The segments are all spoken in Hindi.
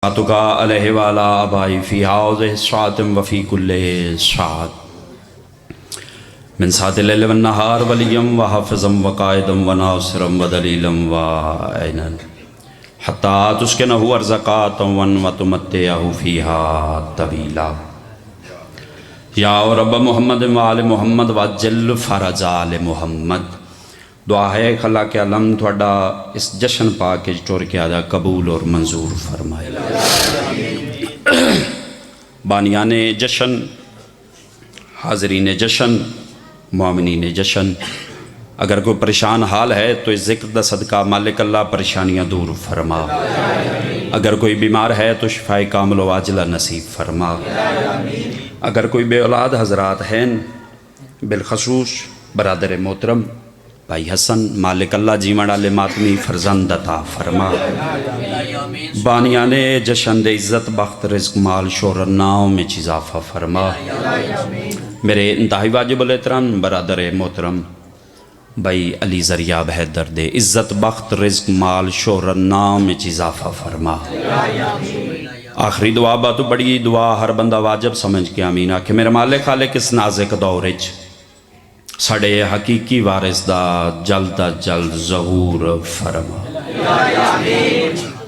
तुका अलैहि वाला अबाई फ़ी हाउज़ सातिम वफ़ी कुल्ले सात मिन सातिल लैल वन नहार वलियम व हाफ़िज़म व कायदम व नासिरम व दलीलम व ऐनन हत्ता तुस्किनहु अर्ज़क़ातम वन व तुमत्तिअहु फ़ीहा तवीला या रब्ब मुहम्मद व आले मुहम्मद व अज्जिल फ़रज आले मुहम्मद। दुआ है खला के अलम थोड़ा इस जश्न पाक टुर के आदा कबूल और मंजूर फरमाए। बानियान जश्न, हाज़रीन जश्न, मोमिनीन जश्न, अगर कोई परेशान हाल है तो इस ज़िक्र दा सदका मालिक अल्लाह परेशानियाँ दूर फरमा। अगर कोई बीमार है तो शिफाए कामिल व आजिला नसीब फरमा। अगर कोई बे औलाद हज़रात हैं, बिलखसूस बरादर मोहतरम भाई हसन, मालिक अल्लाह जीवन वाले मातमी फरजंद अता फरमा। बानियाने जश्न दे इज़्ज़त बख्त रिज़्क़ माल शोहरत नाव में इज़ाफ़ा फरमा। मेरे इंतहाई वाजिब एहतराम बरादर मोहतरम भाई अली ज़रियाब हैदर दे इज़्ज़त बख्त रिज़्क़ माल शोहरत नाव में इज़ाफ़ा फरमा। आखिरी दुआ बा तो बड़ी दुआ हर बंदा वाजिब समझ के आमीन आखे। मेरे मालिक खालिक इस नाज़िक दौर साढ़े हकीकी वारिस दा जल्द जल्द ज़हूर फरमा।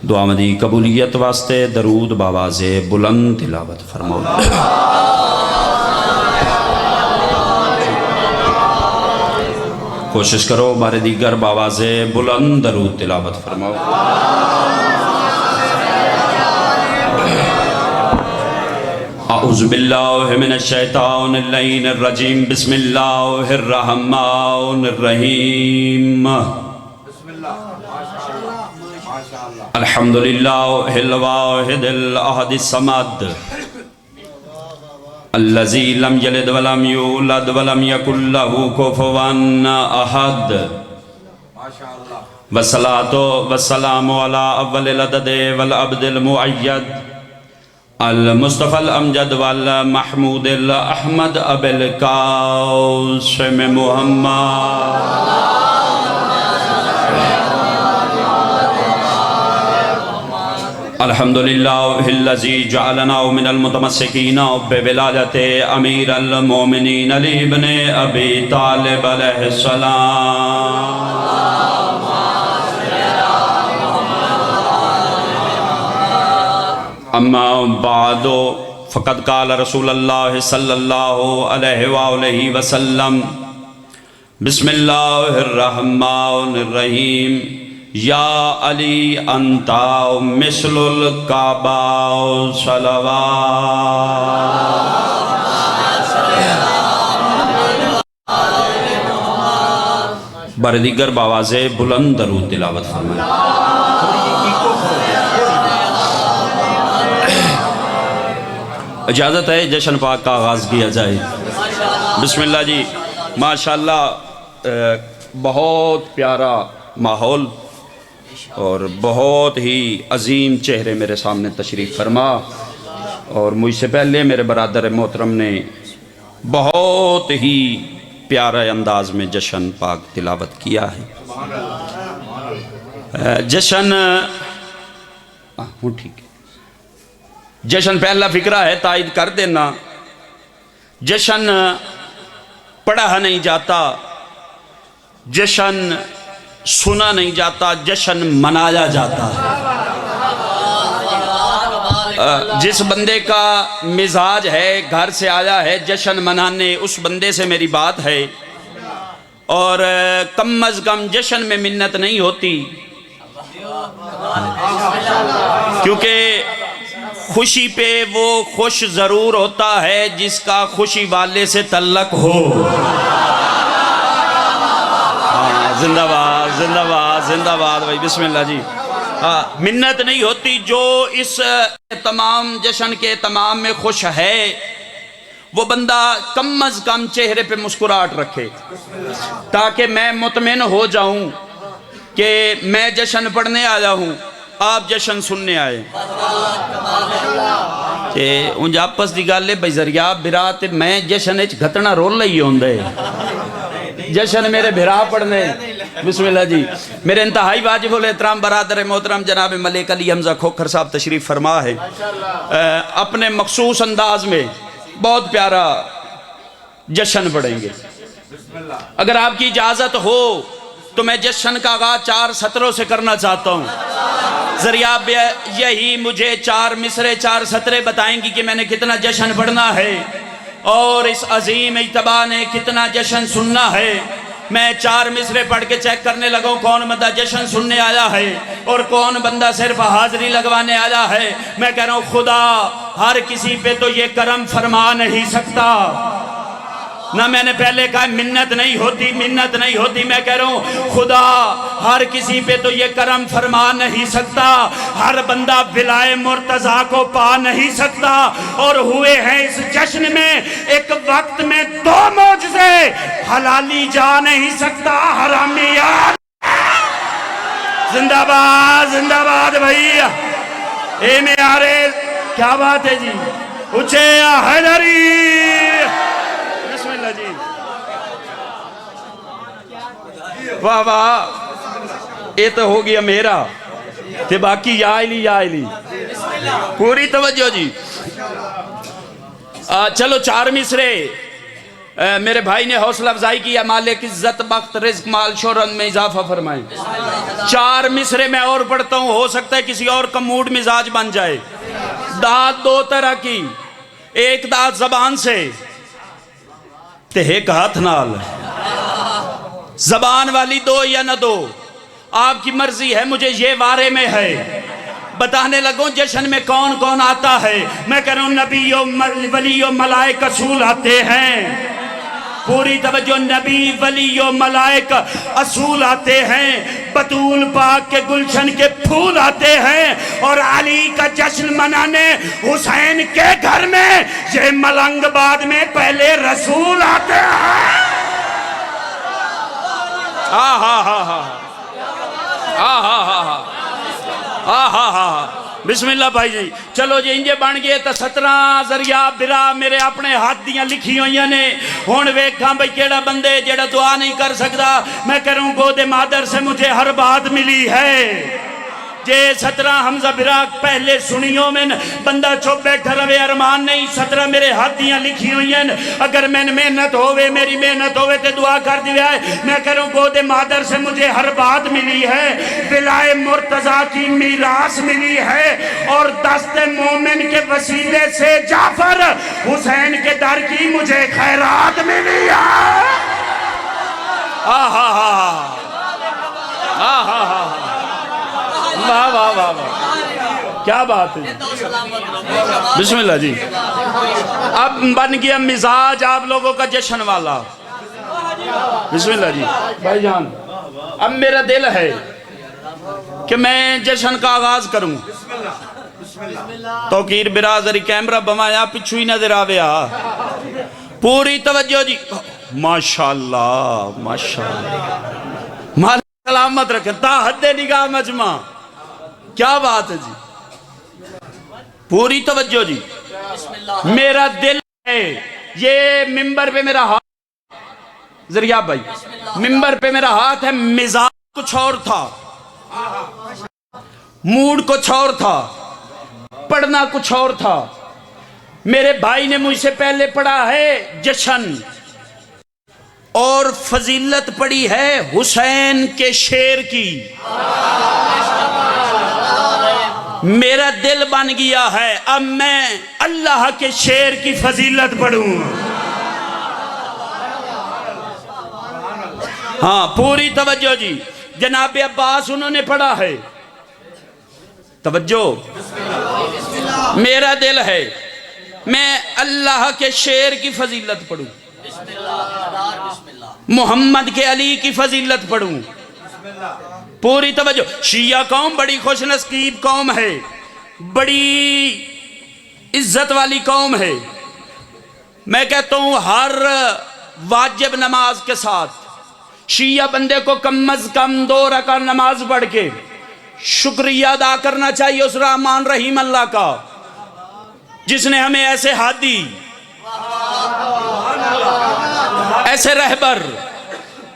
दुआ मदी कबूलियत वास्ते दरूद बावाज़े बुलंद तिलावत फरमाओ। कोशिश करो बारे दीगर बावाज़े बुलंद दरूद तिलावत फरमाओ। औज़ु बिल्लाहि मिनश शैतानिर रजीम बिस्मिल्लाहिर रहमानिर रहीम। अल्हम्दुलिल्लाहिल वाहिदिल अहदिस समद अल्लज़ी लम यलिद व लम यूलद व लम यकुल लहू कुफुवन अहद। वस्सलातु वस्सलामु अला अव्वलिल अददि वल अब्दिल मुअय्यद अल मुस्तफ़ल अमजद वल महमूदिल अहमद अबिल कासिम मुहम्मद। अल्हम्दुलिल्लाहिल्लज़ी जअलना मिनल मुतमस्सिकीना बिविलादति अमीरुल मोमिनीन अली इब्न अबी तालिब अलैहिस्सलाम। अम्मा बादो फ़क़द क़ाल रसूलुल्लाह सल्लल्लाहु अलैहि वसल्लम बिस्मिल्लाहिर रहमानिर रहीम। या अली अंता मिस्लुल काबा सलवा। बरदीगर बावाज़े बुलंद दरूद तिलावत फरमाए। इजाज़त है जश्न पाक का आगाज़ किया जाए। बिस्मिल्लाह जी। माशाअल्लाह बहुत प्यारा माहौल और बहुत ही अजीम चेहरे मेरे सामने तशरीफ़ फरमा। और मुझसे पहले मेरे बरादर मोहतरम ने बहुत ही प्यारा अंदाज में जश्न पाक तिलावत किया है। जश्न ठीक है। जश्न पहला फिक्रा है तायद कर देना। जश्न पढ़ा नहीं जाता, जश्न सुना नहीं जाता, जश्न मनाया जाता है। जिस बंदे का मिजाज है घर से आया है जश्न मनाने, उस बंदे से मेरी बात है। और कम अज़ कम जश्न में मिन्नत नहीं होती, क्योंकि खुशी पे वो खुश ज़रूर होता है जिसका खुशी वाले से तल्लक हो। जिंदाबाद जिंदाबाद जिंदाबाद भाई। बिस्मिल्लाह जी। मिन्नत नहीं होती। जो इस तमाम जश्न के तमाम में खुश है वो बंदा कम अज़ कम चेहरे पे मुस्कुराहट रखे, ताकि मैं मुतमिन हो जाऊं कि मैं जश्न पढ़ने आया हूं, आप जश्न सुनने आए। ते उंज आपस की गल है भाई ज़रिया बिरा ते मैं जश्न घटना रोल ही होंगे। जश्न मेरे बिरा पढ़ने बिस्मिल्लाह जी। मेरे इंतहाई वाजिब उल एहतराम बरादर मोहतरम जनाब मलिक अली हमजा खोखर साहब तशरीफ़ फरमा है। अपने मखसूस अंदाज में बहुत प्यारा जश्न पढ़ेंगे। अगर आपकी इजाज़त हो तो मैं जश्न का आगाज़ 4 सत्रों से करना चाहता हूँ। ज़रिया यही मुझे 4 मिसरे 4 सतरे बताएंगी कि मैंने कितना जश्न पढ़ना है और इस अजीम इज्तिमा ने कितना जश्न सुनना है। मैं 4 मिसरे पढ़ के चेक करने लगा हूँ कौन बंदा जश्न सुनने आया है और कौन बंदा सिर्फ हाजिरी लगवाने आया है। मैं कह रहा हूँ खुदा हर किसी पे तो ये करम फरमा नहीं सकता ना। मैंने पहले कहा मिन्नत नहीं होती, मिन्नत नहीं होती। मैं कह रहा हूँ खुदा हर किसी पे तो ये करम फरमा नहीं सकता। हर बंदा विलाए मुर्तजा को पा नहीं सकता। और हुए हैं इस जश्न में एक वक्त में 2 मौजज़े, हलाली जा नहीं सकता हरामी यार। जिंदाबाद जिंदाबाद भैया। ए मेरे क्या बात है जी, उचे हैदरी जी। वाह वाह, ये तो हो गया मेरा ते बाकी या इली पूरी तवज्जो जी। चलो 4 मिसरे मेरे भाई ने हौसला अफजाई किया। मालिक इज्जत बख्त रिज्क माल शोहरत में इजाफा फरमाए। 4 मिसरे मैं और पढ़ता हूँ, हो सकता है किसी और का मूड मिजाज बन जाए। दात 2 तरह की, एक दात जबान से ते एक हाथ नाल। जबान वाली 2 या न 2 आपकी मर्जी है। मुझे ये वारे में है बताने लगो जश्न में कौन कौन आता है। मैं कह रहा हूँ नबियों वलियों मलाइक असूल आते हैं। पूरी तवज्जो, नबी वलियों मलाइक असूल आते हैं। बतूल पाक के गुलशन के फूल आते हैं। और अली का जश्न मनाने हुसैन के घर में ये मलंगबाद में पहले रसूल आते हैं। हा हा हा हा हा हा हा हा हा हा। बिस्मिल्लाह भाई जी। चलो जी इंजे बन गए तो 17 जरिया बिरा मेरे अपने हाथ दियां लिखी हुई ने। हुण वेखा भाई केड़ा बंदे जेड़ा दुआ नहीं कर सकता। मैं कह रहा हूँ गोदे मादर से मुझे हर बात मिली है। जे 17 हमजा बिरा पहले सुनियो में बंदा चुप बैठा रहे अरमान नहीं। 17 मेरे हाथ दियां लिखी हुई हैं। अगर मैंने मेहनत होवे मेरी मेहनत होवे तो दुआ कर दिया है। मैं कह रहा हूँ गोदे मादर से मुझे हर बात मिली है। विलाए मुर्तजा की मीरास मिली है। और दस्ते मोमिन के वसीले से जाफर हुसैन के दर की मुझे खैरात मिली है। हा हा हा हा हा हा। वाह वाह वाह वाह, क्या बात है। बिस्मिल्लाह जी। अब बन गया मिजाज आप लोगों का जश्न वाला। बिस्मिल्लाह जी भाईजान। अब मेरा दिल है कि मैं जश्न का आगाज करूं। तौकीर बिरादरी कैमरा बमाया पिछू ही नजर आवे। पूरी तवज्जो जी। माशाअल्लाह माशाअल्लाह, मालिक सलामत रखे। ताहद्दे निगाह मजमा, क्या बात है जी। पूरी तवज्जो जी। मेरा दिल है ये मिंबर पे मेरा हाथ, जरिया भाई मिंबर पे मेरा हाथ है। मिजाज कुछ और था, मूड कुछ और था, पढ़ना कुछ और था। मेरे भाई ने मुझसे पहले पढ़ा है जश्न और फजीलत पड़ी है हुसैन के शेर की। मेरा दिल बन गया है अब मैं अल्लाह के शेर की फजीलत पढ़ूं। हाँ पूरी तवज्जो जी। जनाब अब्बास उन्होंने पढ़ा है। तवज्जो, मेरा दिल है मैं अल्लाह के शेर की फजीलत पढ़ूं, मोहम्मद के अली की फजीलत पढ़ूं। पूरी तवज्जो। शिया कौम बड़ी खुशनसीब कौम है, बड़ी इज्जत वाली कौम है। मैं कहता हूं हर वाजिब नमाज के साथ शिया बंदे को कम अज कम 2 रकात नमाज पढ़ के शुक्रिया अदा करना चाहिए उस रहमान रहीम अल्लाह का जिसने हमें ऐसे हादी, ऐसे रहबर,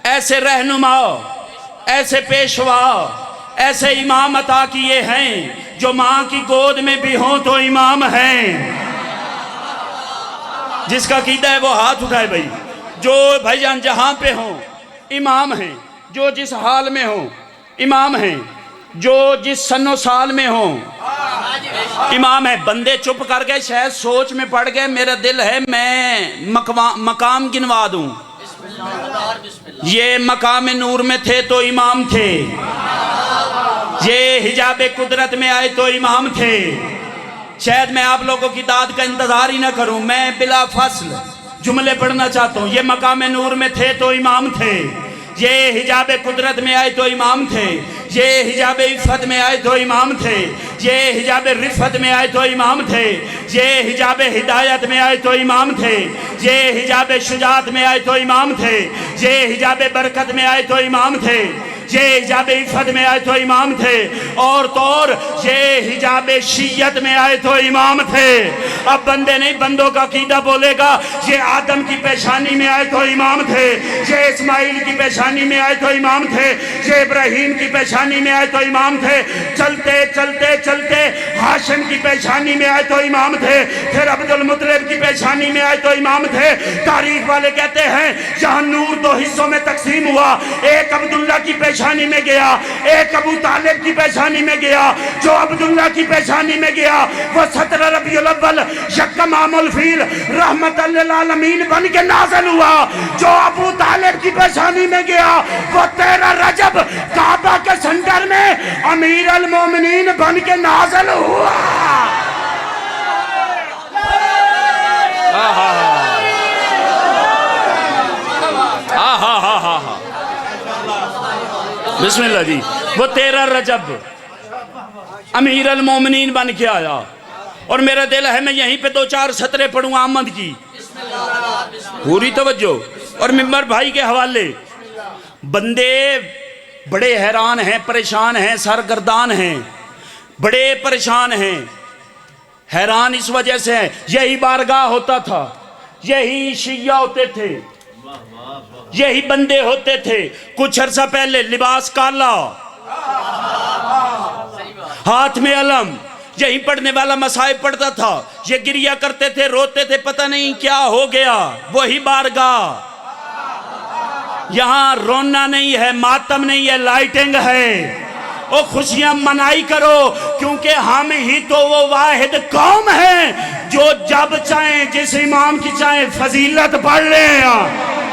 ऐसे रहनुमा, ऐसे पेशवा, ऐसे इमाम अता किए हैं जो माँ की गोद में भी हों तो इमाम हैं। जिसका कीदा है वो हाथ उठाए भाई। जो भाईजान जहाँ पे हों इमाम हैं, जो जिस हाल में हों इमाम हैं, जो जिस सन्नो साल में हों इमाम है। बंदे चुप कर गए, शायद सोच में पड़ गए, मेरा दिल है मैं मकाम गिनवा दूं। ये मकाम नूर में थे तो इमाम थे, ये हिजाबे कुदरत में आए तो इमाम थे। शायद मैं आप लोगों की दाद का इंतजार ही ना करूं, मैं बिला फसल जुमले पढ़ना चाहता हूं। ये मकाम नूर में थे तो इमाम थे, ये हिजाबे कुदरत में आए तो इमाम थे, ये हिजाबे इफ़्फ़त में आए तो इमाम थे, ये हिजाबे रिफ़त में आए तो इमाम थे, ये हिजाबे हिदायत में आए तो इमाम थे, ये हिजाबे शुजात में आए तो इमाम थे, ये हिजाबे बरकत में आए तो इमाम थे, ये हिजाबे इफ़्फ़त में आए तो इमाम थे, और तो और ये हिजाबे शीयत में आए तो इमाम थे। अब बंदे नहीं, बंदों का कीदा बोलेगा, ये आदम की पेशानी में आए तो इमाम थे, ये इस्माइल की पेशानी में आए तो इमाम थे, ये इब्राहीम की पेशानी में आए तो इमाम थे, चलते चलते चलते हाशिम की पेशानी में आए तो इमाम थे, फिर अब्दुल मुत्तलिब की पेशानी में आए तो इमाम थे। तारीख वाले कहते हैं जहाँ नूर दो हिस्सों में तकसीम हुआ, एक अब्दुल्ला की पेशानी में गया, एक अबू तालिब की पेशानी में गया। जो अब्दुल्ला की पेशानी में गया वो 17 रबीउल अव्वल यकम आमुल फील रहमतल लिल आलमीन बन के नाज़िल हुआ। जो अबू तालिब की पेशानी में गया वो 13 रजब काबा के सेंटर में अमीर अल मोमिनीन बन के नाज़िल हुआ। बिस्मिल्लाह जी। वो 13 रजब अमीर अल मोमिनीन बन के आया, और मेरा दिल है मैं यहीं पे 2-4 सतरे पढ़ूँ अहमद की, पूरी तवज्जो। और मिंबर भाई के हवाले, बंदे बड़े हैरान हैं, परेशान हैं, सरगर्दान हैं, बड़े परेशान हैं। हैरान इस वजह से है, यही बारगाह होता था, यही शिया होते थे, यही बंदे होते थे। कुछ अरसा पहले लिबास काला, हाथ में अलम, यही पढ़ने वाला मसाइब पढ़ता था। ये गिरिया करते थे, रोते थे, पता नहीं क्या हो गया। वही बारगाह, यहाँ रोना नहीं है, मातम नहीं है, लाइटिंग है। और खुशियां मनाई करो, क्योंकि हम ही तो वो वाहिद कौम है जो जब चाहें जिस इमाम की चाहें फजीलत पढ़ लें।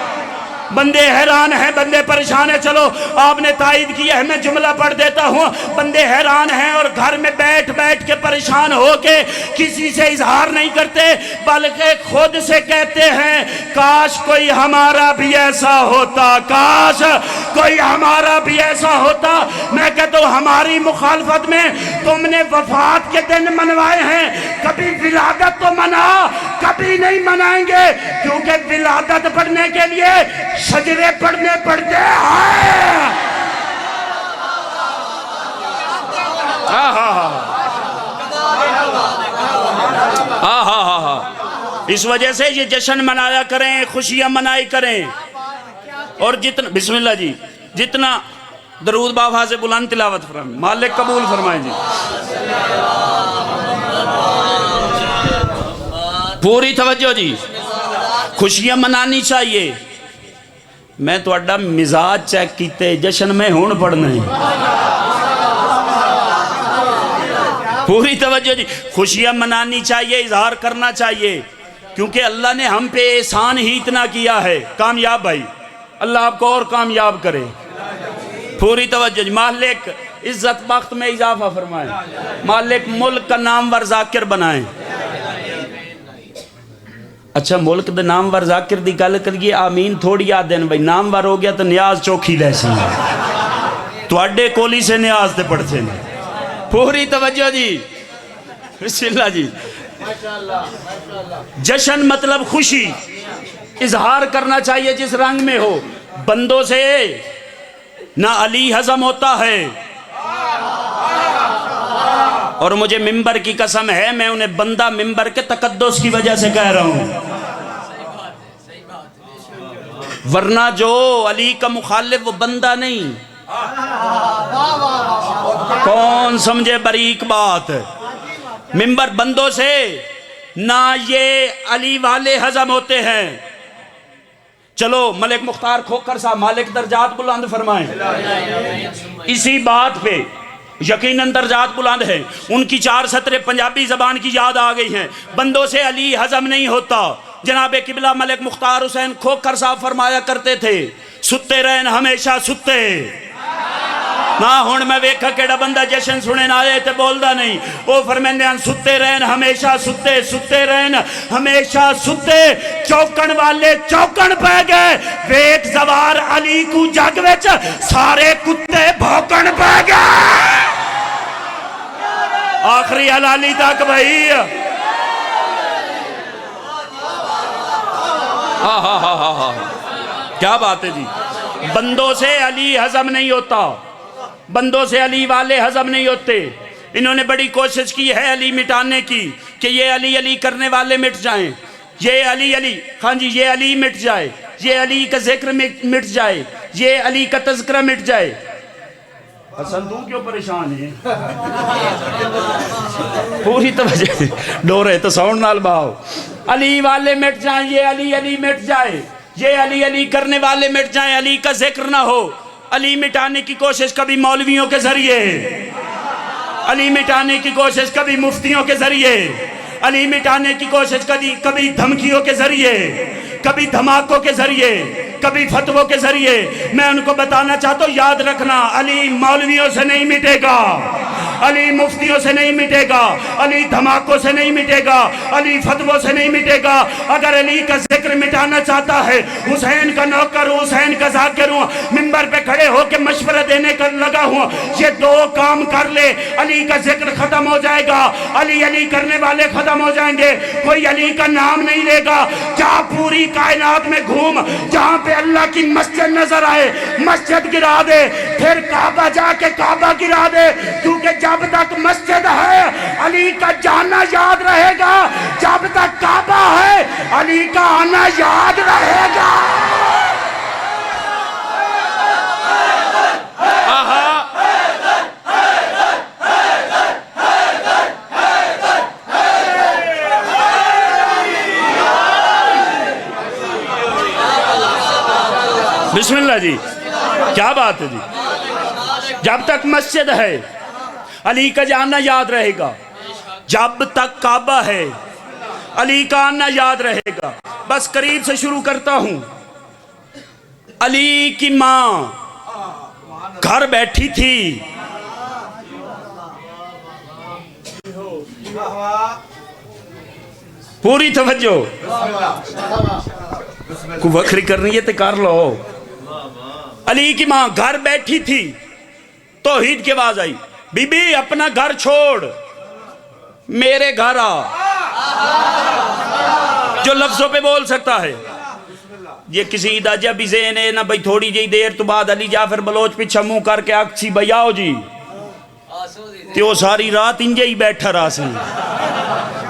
बंदे हैरान हैं, बंदे परेशान हैं। चलो आपने तायद किया है, मैं जुमला पढ़ देता हूँ। बंदे हैरान हैं और घर में बैठ बैठ के परेशान होके किसी से इजहार नहीं करते, बल्कि खुद से कहते हैं काश कोई हमारा भी ऐसा होता, काश कोई हमारा भी ऐसा होता। मैं कहता हूँ हमारी मुखालफत में तुमने वफात के दिन मनवाए हैं, कभी विलादत तो मना, कभी नहीं मनाएंगे, क्योंकि विलादत पढ़ने के लिए सजरे पढ़ने पड़ते हैं। इस वजह से ये जश्न मनाया करें, खुशियां मनाई करें। और जितना बिस्मिल्लाह जी, जितना दरूद बाबा से बुलंद तिलावत फरमाए, मालिक कबूल फरमाए जी। पूरी तवज्जो जी, खुशियां मनानी चाहिए। मैं तुहाडा मिजाज चेक कीते, जश्न में हुण पढ़ना है। पूरी तवज्जो जी, खुशियां मनानी चाहिए, इजहार करना चाहिए, क्योंकि अल्लाह ने हम पे एहसान ही इतना किया है। कामयाब भाई, अल्लाह आपको और कामयाब करे। पूरी तवज्जो जी, मालिक इज्जत बख्त में इजाफा फरमाए, मालिक मुल्क का नामवर जाकिर बनाए। अच्छा, मुल्क दे नामवर जाकिर दी गल करिए, आमीन थोड़ी याद देन भाई। नामवर हो गया तो न्याज चौखी लैसी, तुहाडे कोली से न्याज ते पढ़ते हैं। पूरी तवज्जो जी, बिस्मिल्लाह जी। जश्न मतलब खुशी, इजहार करना चाहिए जिस रंग में हो। बंदों से ना अली हजम होता है, और मुझे मिंबर की कसम है, मैं उन्हें बंदा मिंबर के तकद्दुस की वजह से कह रहा हूं, वरना जो अली का मुखालिफ वो बंदा नहीं, कौन समझे बारीक बात। मिंबर बंदों से ना ये अली वाले हजम होते हैं। चलो मलिक मुख्तार खोखर साहब मालिक दर्जात बुलंद फरमाएं। इसी बात पे यकीनन दर्जात बुलंद है। उनकी 4 सतरे पंजाबी जबान की याद आ गई हैं। बंदों से अली हजम नहीं होता। जनाबे किबला मलिक मुख्तार हुसैन खोखर साहब फरमाया करते थे, सुते रहन हमेशा सुते ना। हुण मैं वेखा केड़ा बंदा जशन सुने ना आए तो बोलदा नहीं। वो फरमांदे सुते रहन हमेशा सुते, सुते रहन हमेशा सुते। चौकन वाले चौकन पै गए, वेख जवार अली को जग विच सारे कुत्ते भौंकन पै गए। आखिरी हलाली तक भाई। हा क्या बात है जी। बंदों से अली हजम नहीं होता, बंदों से अली वाले हजम नहीं होते। इन्होंने बड़ी कोशिश की है अली मिटाने की कि ये अली अली करने वाले मिट जाएं, ये अली अली, हाँ जी ये अली मिट जाए, ये अली का जिक्र मिट जाए, ये अली का तज़किरा मिट जाए। हसन तू क्यों परेशान है? पूरी तवज्जो डोरे तो साउंड नाल बाओ। अली वाले मिट जाएं, ये अली अली मिट जाए, ये अली अली करने वाले मिट जाएं, अली का जिक्र ना हो। अली मिटाने की कोशिश कभी मौलवियों के जरिए, अली मिटाने की कोशिश कभी मुफ्तियों के जरिए, अली मिटाने की कोशिश कभी धमकियों के जरिए, कभी धमाकों के जरिए, कभी फतवों के जरिए। मैं उनको बताना चाहता हूँ, याद रखना अली मौलवियों से नहीं मिटेगा, अली मुफ्तियों से नहीं मिटेगा, अली धमाकों से नहीं मिटेगा, अली फतवों से नहीं मिटेगा। अगर अली का जिक्र मिटाना चाहता है, हुसैन का नौकर हूँ, हुसैन का जाकिर हूँ, मिंबर पे खड़े होकर मशवरा देने का लगा हूँ, ये 2 काम कर ले, अली का जिक्र खत्म हो जाएगा, अली अली करने वाले खत्म हो जाएंगे, कोई अली का नाम नहीं लेगा। जहाँ पूरी कायनात में घूम, जहाँ पे अल्लाह की मस्जिद नजर आए मस्जिद गिरा दे, फिर काबा जाके काबा गिरा दे, क्योंकि जब तक मस्जिद है अली का जाना याद रहेगा, जब तक काबा है अली का आना याद रहेगा। बिस्मिल्लाह जी, क्या बात है जी। जब तक मस्जिद है अली का जाना याद रहेगा, जब तक काबा है अली का आना याद रहेगा। बस करीब से शुरू करता हूं। अली की मां घर बैठी थी, पूरी तवज्जो को वखरी करनी है तो कर लो। अली की मां घर बैठी थी, तौहीद की आवाज आई, बीबी अपना घर छोड़ मेरे घर आ। जो लफ्जों पे बोल सकता है, ये किसी दाजा भी ज़हन है ना भाई, थोड़ी जी देर तो बाद अली जाफर बलोच पिछा मुंह करके आखसी भाई आओ जी, तो सारी रात इंजे ही बैठा रहा सी।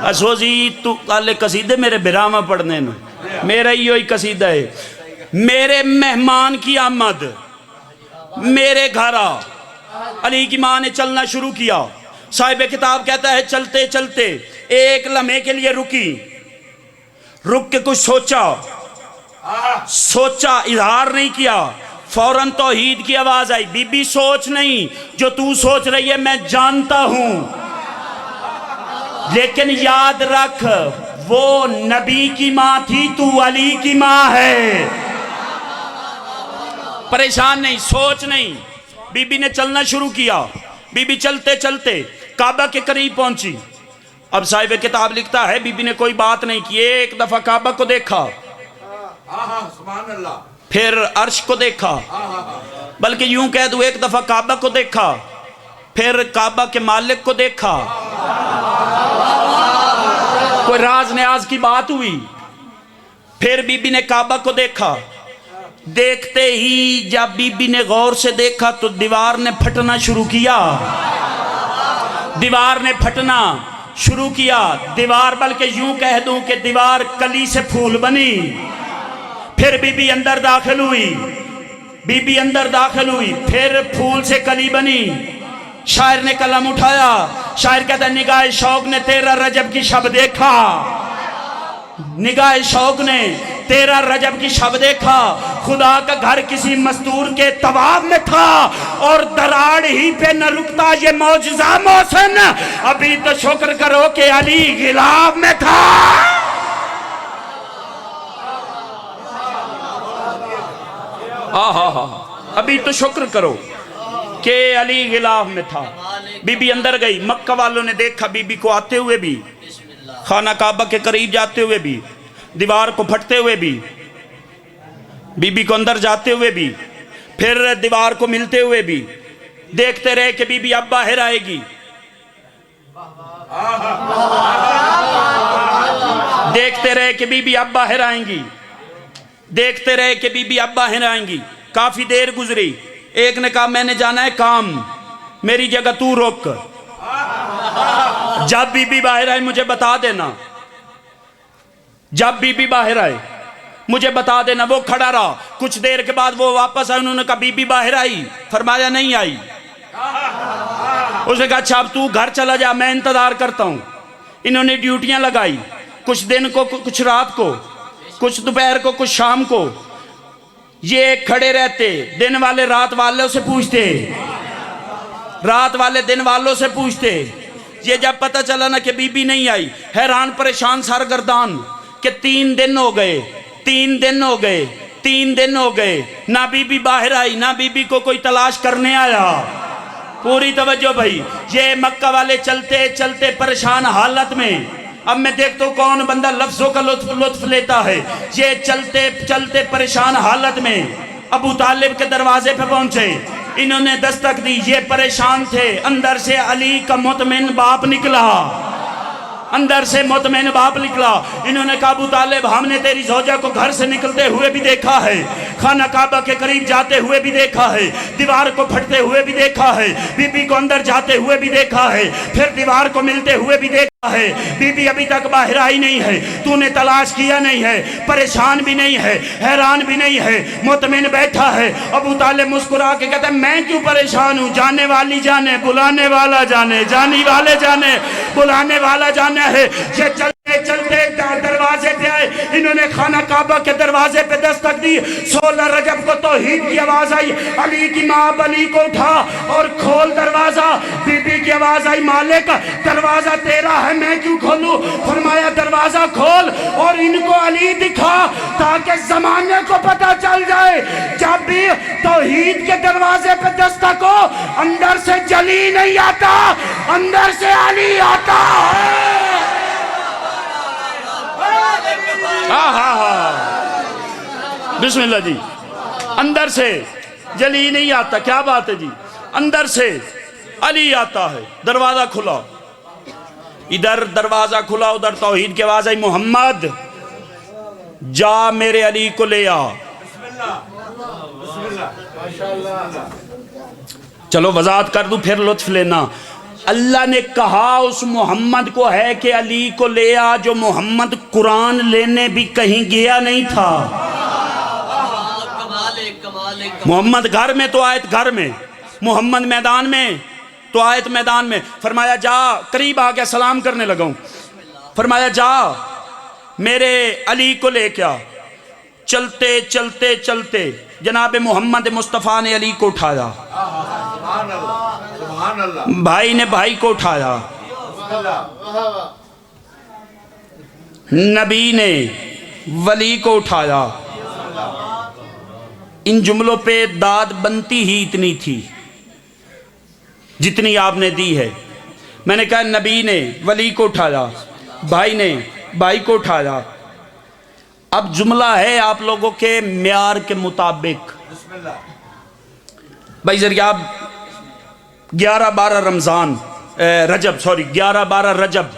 असो जी तू कल कसीदे मेरे बिरामा पढ़ने न, मेरा ही कसीदा है, मेरे मेहमान की आमद मेरे घर आ। अली की माँ ने चलना शुरू किया। साहिब किताब कहता है चलते चलते एक लम्हे के लिए रुकी, रुक के कुछ सोचा, सोचा इजहार नहीं किया, फौरन तौहीद की आवाज आई, बीबी सोच नहीं, जो तू सोच रही है मैं जानता हूं, लेकिन याद रख वो नबी की मां थी, तू अली की मां है। परेशान नहीं, सोच नहीं। बीबी ने चलना शुरू किया। बीबी चलते चलते काबा के करीब पहुंची। अब साहिब किताब लिखता है बीबी ने कोई बात नहीं की, एक दफा काबा को देखा, फिर अर्श को देखा, बल्कि यूं कह दूं एक दफा काबा को देखा, फिर काबा के मालिक को देखा। कोई राज न्याज की बात हुई। फिर बीबी ने काबा को देखा। देखते ही जब बीबी ने गौर से देखा तो दीवार ने फटना शुरू किया, दीवार ने फटना शुरू किया। दीवार बल्कि यूं कह दूं कि दीवार कली से फूल बनी। फिर बीबी अंदर दाखिल हुई। बीबी अंदर दाखिल हुई, फिर फूल से कली बनी। शायर ने कलम उठाया, शायर कहता निगाह शौक ने 13 रजब की शब देखा, निगाह शौक ने 13 रजब की शब देखा। खुदा का घर किसी मस्तूर के तवाब में था और दराड़ ही पे न रुकता ये मौजज़ा मोहसिन, अभी तो शुक्र करो कि अली गिलाफ में था। अभी तो शुक्र करो कि अली गिलाफ में था। बीबी अंदर गई, मक्का वालों ने देखा बीबी को आते हुए भी, खाना काबा के करीब जाते हुए भी, दीवार को फटते हुए भी, बीबी को अंदर जाते हुए भी, फिर दीवार को मिलते हुए भी। देखते रहे कि बीबी अब बाहर आएगी, देखते रहे कि बीबी अब बाहर आएंगी, देखते रहे कि बीबी अब बाहर आएंगी। काफी देर गुजरी, एक ने कहा मैंने जाना है काम, मेरी जगह तू रोक, जब बीबी बाहर आए मुझे बता देना, जब बीबी बाहर आए मुझे बता देना। वो खड़ा रहा, कुछ देर के बाद वो वापस आए, उन्होंने कहा बीबी बाहर आई? फरमाया नहीं आई। उसने कहा अच्छा अब तू घर चला जा, मैं इंतजार करता हूं। इन्होंने ड्यूटियां लगाई, कुछ दिन को, कुछ रात को, कुछ दोपहर को, कुछ शाम को। ये खड़े रहते, दिन वाले रात वालों से पूछते, रात वाले दिन वालों से पूछते। ये जब पता चला ना कि बीबी नहीं आई, हैरान परेशान सरगर्दान कि 3 दिन हो गए, 3 दिन हो गए, 3 दिन हो गए, ना बीबी बाहर आई, ना बीबी को कोई तलाश करने आया। पूरी तवज्जो भाई, ये मक्का वाले चलते चलते परेशान हालत में। अब मैं देखता हूँ कौन बंदा लफ्जों का लुत्फ लेता है। ये चलते चलते परेशान हालत में अबू तालिब के दरवाजे पे पहुंचे, इन्होंने दस्तक दी। ये परेशान थे, अंदर से अली का मुतमिन बाप निकला, अंदर से मुतमिन बाप निकला। इन्होंने कहा अबू तालिब हमने तेरी ज़ौजा को घर से निकलते हुए भी देखा है, खाना काबा के करीब जाते हुए भी देखा है, दीवार को फटते हुए भी देखा है, बीबी को अंदर जाते हुए भी देखा है, फिर दीवार को मिलते हुए भी देखा है। बीबी अभी तक बाहर आई नहीं है, तूने तलाश किया नहीं है, परेशान भी नहीं है, हैरान भी नहीं है, मुतमिन बैठा है। अबू तालिब मुस्कुरा के कहता है मैं क्यों परेशान हूँ, जाने वाली जाने, बुलाने वाला जाने, जानी वाले जाने, बुलाने वाला जाने है। ये चलते चलते दरवाजे पे आए, इन्होंने खाना काबा के दरवाजे पे दस्तक दी। 16 रजब को तौहीद की आवाज आई, अली की माँ अली को उठा और खोल दरवाजा। बीबी की आवाज आई मालिक दरवाजा तेरा है, मैं क्यों खोलूं? फरमाया दरवाजा खोल और इनको अली दिखा ताकि जमाने को पता चल जाए जब भी तौहीद के दरवाजे पे दस्तक हो, अंदर से जली नहीं आता, अंदर से अली आता है। बिस्मिल्लाह जी, अंदर से जली नहीं आता। क्या बात है जी, अंदर से अली आता है। दरवाजा खुला, इधर दरवाजा खुला, उधर तौहीद की आवाज आई मोहम्मद जा मेरे अली को ले आ। चलो वजात कर दूं फिर लुत्फ लेना। अल्लाह ने कहा उस मोहम्मद को है कि अली को ले आ, जो मोहम्मद कुरान लेने भी कहीं गया नहीं था। मोहम्मद घर में तो आयत घर में, मोहम्मद मैदान में तो आयत मैदान में। फरमाया जा, करीब आ गया, सलाम करने लगा हूं। फरमाया जा मेरे अली को ले क्या। चलते चलते चलते जनाब मोहम्मद मुस्तफ़ा ने अली को उठाया, भाई ने भाई को उठाया, नबी ने वली को उठाया। इन जुमलों पे दाद बनती ही इतनी थी जितनी आपने दी है। मैंने कहा नबी ने वली को उठाया, भाई ने भाई को उठाया। अब जुमला है आप लोगों के म्यार के मुताबिक। भाई जरिए आप 11-12 रमज़ान रजब, सॉरी 11-12 रजब,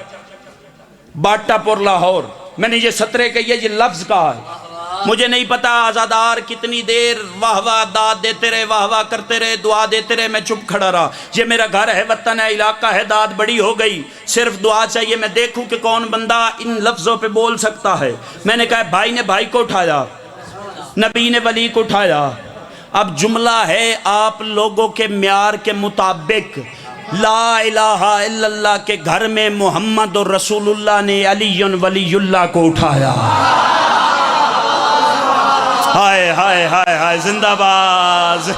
बाटापुर लाहौर, मैंने ये 17 का ये लफ्ज़ कहा है। मुझे नहीं पता आज़ादार कितनी देर वाह वाह दाद देते रहे, वाह वाह करते रहे, दुआ देते रहे, मैं चुप खड़ा रहा। ये मेरा घर है, वतन है, इलाका है, दाद बड़ी हो गई, सिर्फ दुआ चाहिए। मैं देखूं कि कौन बंदा इन लफ्ज़ों पे बोल सकता है। मैंने कहा भाई ने भाई को उठाया, नबी ने वली को उठाया। अब जुमला है आप लोगों के म्यार के मुताबिक, ला इलाहा इल्लल्लाह के घर में मोहम्मद और रसूलुल्लाह ने अलीयुन वलीयुल्लाह को उठाया। हाय हाय हाय हाय, जिंदाबाद।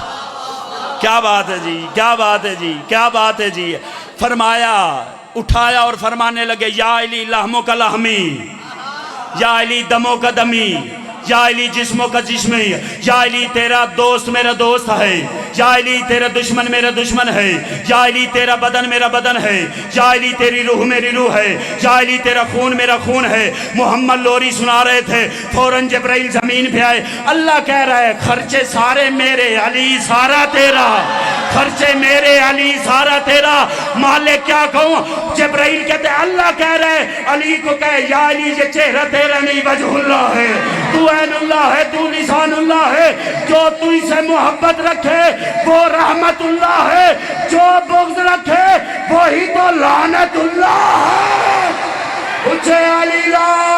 क्या बात है जी, क्या बात है जी, क्या बात है जी। फरमाया, उठाया और फरमाने लगे, या अली लहमो का लहमी, या अली दमो का दमी, या अली जिस्मों का जिस्म, या अली तेरा दोस्त मेरा दोस्त है, या अली तेरा दुश्मन मेरा दुश्मन है, या अली तेरा बदन मेरा बदन है, या अली तेरी रूह मेरी रूह है, या अली तेरा खून मेरा खून है। मोहम्मद लोरी सुना रहे थे, फौरन जिब्राइल जमीन पे आए। अल्लाह कह रहा है खर्चे सारे मेरे, अली सारा तेरा, खर्चे मेरे, अली सारा तेरा। मालिक क्या कहूँ, जिब्राइल कहते अल्लाह कह रहे अली को कहे, या अली ये चेहरा तेरा नहीं वजहुल्लाह है, तू ऐनुल्लाह है, तू निशानुल्लाह है। जो तुझसे मोहब्बत रखे वो रहमतुल्लाह है, जो बुग़्ज़ रखे वही तो लानतुल्लाह है। पूछे अली ला